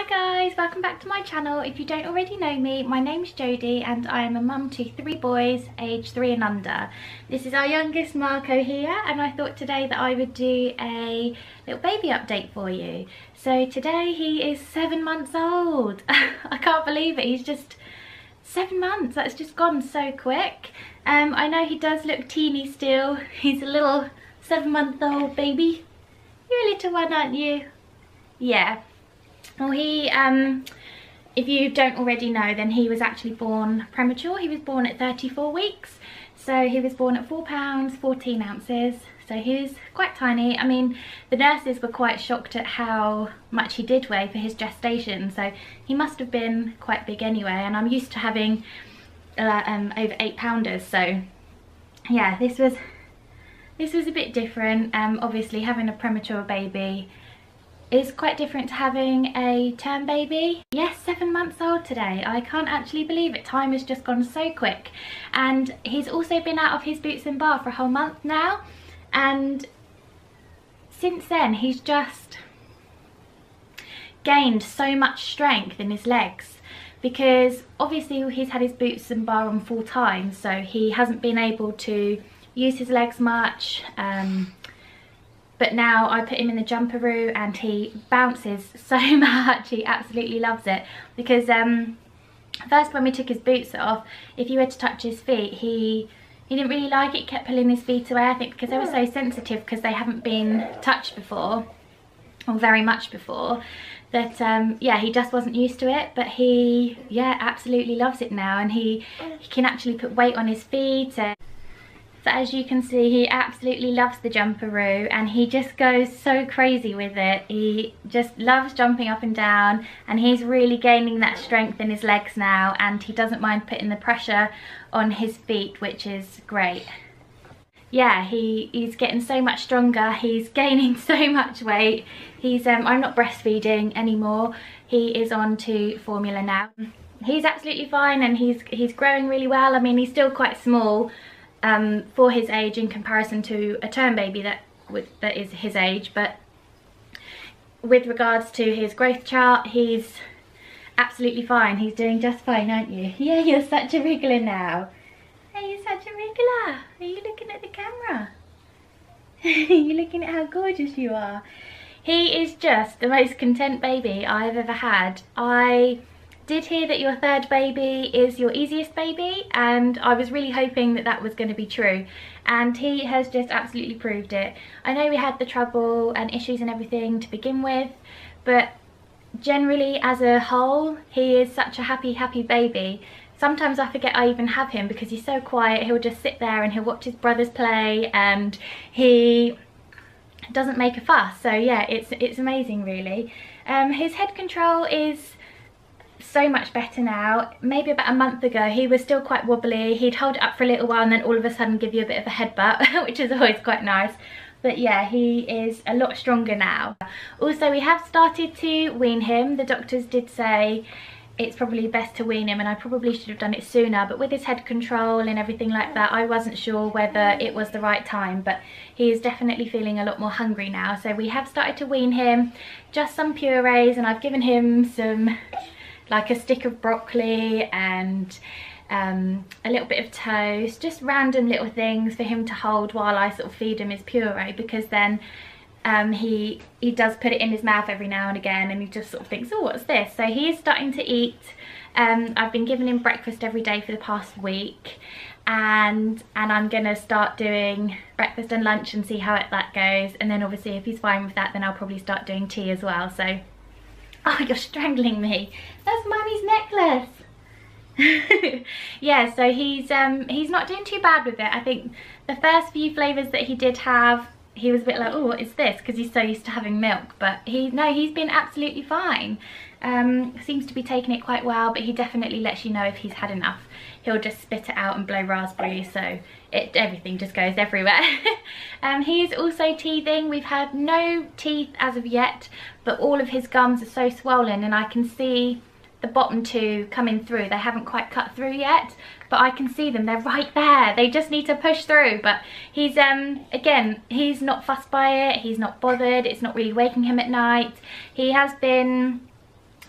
Hi guys, welcome back to my channel. If you don't already know me, my name's Jodie and I am a mum to 3 boys aged 3 and under. This is our youngest Marco here, and I thought today that I would do a little baby update for you. So today he is 7 months old. I can't believe it, he's just 7 months. That's just gone so quick. I know he does look teeny still. He's a little 7-month-old baby. You're a little one, aren't you? Yeah. Well, he, if you don't already know, then he was actually born premature. He was born at 34 weeks. So he was born at 4 pounds, 14 ounces. So he was quite tiny. I mean, the nurses were quite shocked at how much he did weigh for his gestation. So he must have been quite big anyway. And I'm used to having over 8-pounders. So yeah, this was a bit different. Obviously having a premature baby is quite different to having a term baby. Yes, 7 months old today. I can't actually believe it. Time has just gone so quick. And he's also been out of his boots and bar for a whole month now. And since then, he's just gained so much strength in his legs. Because obviously he's had his boots and bar on full time, so he hasn't been able to use his legs much. But now I put him in the jumperoo and he bounces so much. He absolutely loves it. Because first when we took his boots off, if you were to touch his feet, he didn't really like it. He kept pulling his feet away, I think because they were so sensitive, because they haven't been touched before, or very much before. That yeah, he just wasn't used to it. But he, yeah, absolutely loves it now. And he can actually put weight on his feet. So as you can see, he absolutely loves the jumperoo and he just goes so crazy with it. He just loves jumping up and down, and he's really gaining that strength in his legs now, and he doesn't mind putting the pressure on his feet, which is great. Yeah, he's getting so much stronger. He's gaining so much weight. He's I'm not breastfeeding anymore. He is on to formula now. He's absolutely fine, and he's growing really well. I mean, he's still quite small for his age in comparison to a term baby that is his age, but with regards to his growth chart, he's absolutely fine. He's doing just fine, aren't you? Yeah, you're such a wriggler now. Hey, you're such a wriggler. Are you looking at the camera? You're looking at how gorgeous you are. He is just the most content baby I've ever had. I did hear that your 3rd baby is your easiest baby, and I was really hoping that that was going to be true, and he has just absolutely proved it. I know we had the trouble and issues and everything to begin with, but generally as a whole he is such a happy baby. Sometimes I forget I even have him because he's so quiet. He'll just sit there and he'll watch his brothers play, and he doesn't make a fuss. So yeah, it's amazing really. His head control is so much better now. Maybe about a month ago he was still quite wobbly. He'd hold it up for a little while and then all of a sudden give you a bit of a headbutt, which is always quite nice. But yeah, he is a lot stronger now. Also, we have started to wean him. The doctors did say it's probably best to wean him, and I probably should have done it sooner, but with his head control and everything like that, I wasn't sure whether it was the right time. But he is definitely feeling a lot more hungry now, so we have started to wean him. Just some purees, and I've given him some, like a stick of broccoli and a little bit of toast, just random little things for him to hold while I sort of feed him his puree, because then he does put it in his mouth every now and again, and he just sort of thinks, oh, what's this? So he is starting to eat. I've been giving him breakfast every day for the past week, and I'm gonna start doing breakfast and lunch and see how that goes, and then obviously if he's fine with that, then I'll probably start doing tea as well. So, oh, you're strangling me. That's Mummy's necklace. Yeah, so he's not doing too bad with it. I think the first few flavours that he did have, he was a bit like, oh, what is this? Because he's so used to having milk. But he's been absolutely fine. Seems to be taking it quite well, but he definitely lets you know if he's had enough. He'll just spit it out and blow raspberry, so everything just goes everywhere. He's also teething. We've had no teeth as of yet, but all of his gums are so swollen, and I can see the bottom 2 coming through. They haven't quite cut through yet, but I can see them. They're right there. They just need to push through. But he's again, he's not fussed by it. He's not bothered. It's not really waking him at night. He has been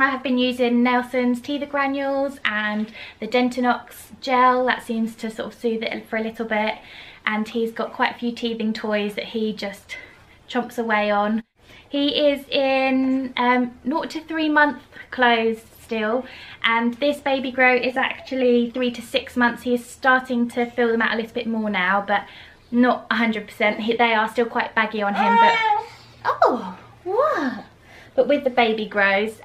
I have been using Nelson's teether granules and the Dentinox gel. That seems to sort of soothe it for a little bit. And he's got quite a few teething toys that he just chomps away on. He is in 0 to 3 month clothes still, and this baby grow is actually 3 to 6 months. He is starting to fill them out a little bit more now, but not 100%. They are still quite baggy on him, but oh, what? But with the baby grows,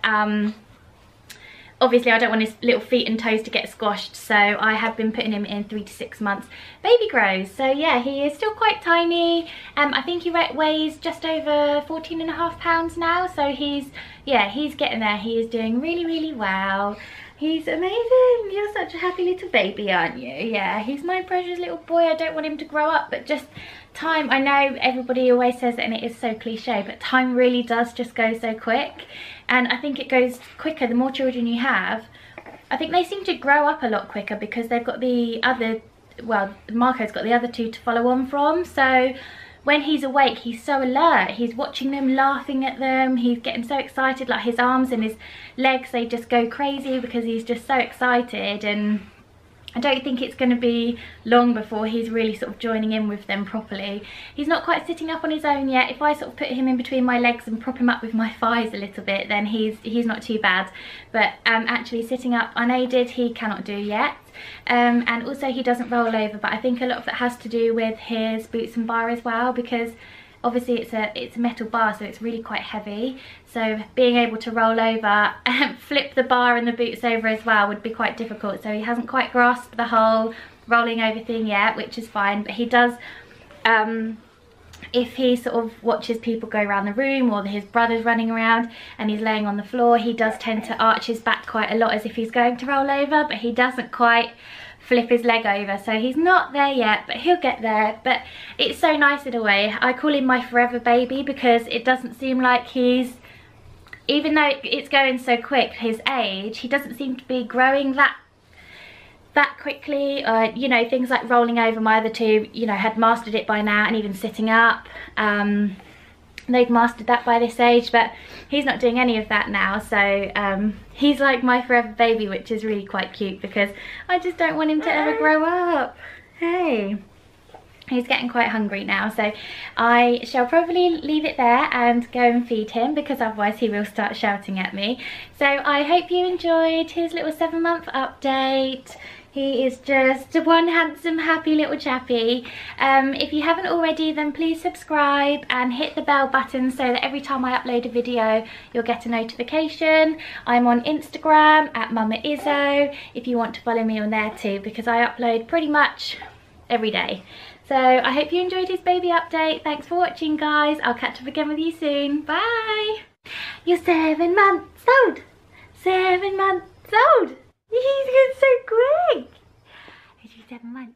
obviously I don't want his little feet and toes to get squashed, so I have been putting him in 3 to 6 months baby grows. So yeah, he is still quite tiny. I think he weighs just over 14.5 pounds now, so he's getting there. He is doing really, really well. He's amazing. You're such a happy little baby, aren't you? Yeah, he's my precious little boy. I don't want him to grow up, but just time, I know everybody always says it and it is so cliche, but time really does just go so quick. And I think it goes quicker the more children you have. I think they seem to grow up a lot quicker because they've got the other, well, Marco's got the other 2 to follow on from. So when he's awake, he's so alert. He's watching them, laughing at them. He's getting so excited, like his arms and his legs, they just go crazy because he's just so excited. And I don't think it's going to be long before he's really sort of joining in with them properly. He's not quite sitting up on his own yet. If I sort of put him in between my legs and prop him up with my thighs a little bit, then he's not too bad. But actually sitting up unaided, he cannot do yet. And also he doesn't roll over, but I think a lot of that has to do with his boots and bar as well, because obviously it's a metal bar, so it's really quite heavy. So being able to roll over and flip the bar and the boots over as well would be quite difficult. So he hasn't quite grasped the whole rolling over thing yet, which is fine. But he does, if he sort of watches people go around the room or his brother's running around and he's laying on the floor, he does tend to arch his back quite a lot as if he's going to roll over, but he doesn't quite flip his leg over. So he's not there yet, but he'll get there. But it's so nice in a way. I call him my forever baby because it doesn't seem like he's, even though it's going so quick, his age, he doesn't seem to be growing that quickly. You know, things like rolling over, my other 2, you know, had mastered it by now, and even sitting up. They've mastered that by this age, but he's not doing any of that now. So he's like my forever baby, which is really quite cute because I just don't want him to ever grow up. Hey, he's getting quite hungry now, so I shall probably leave it there and go and feed him, because otherwise he will start shouting at me. So I hope you enjoyed his little 7-month update. He is just one handsome, happy little chappy. If you haven't already, then please subscribe and hit the bell button so that every time I upload a video, you'll get a notification. I'm on Instagram at Mumma Izzo, if you want to follow me on there too, because I upload pretty much every day. So I hope you enjoyed his baby update. Thanks for watching, guys. I'll catch up again with you soon. Bye. You're 7 months old. 7 months old. He's going so quick. He's 7 months.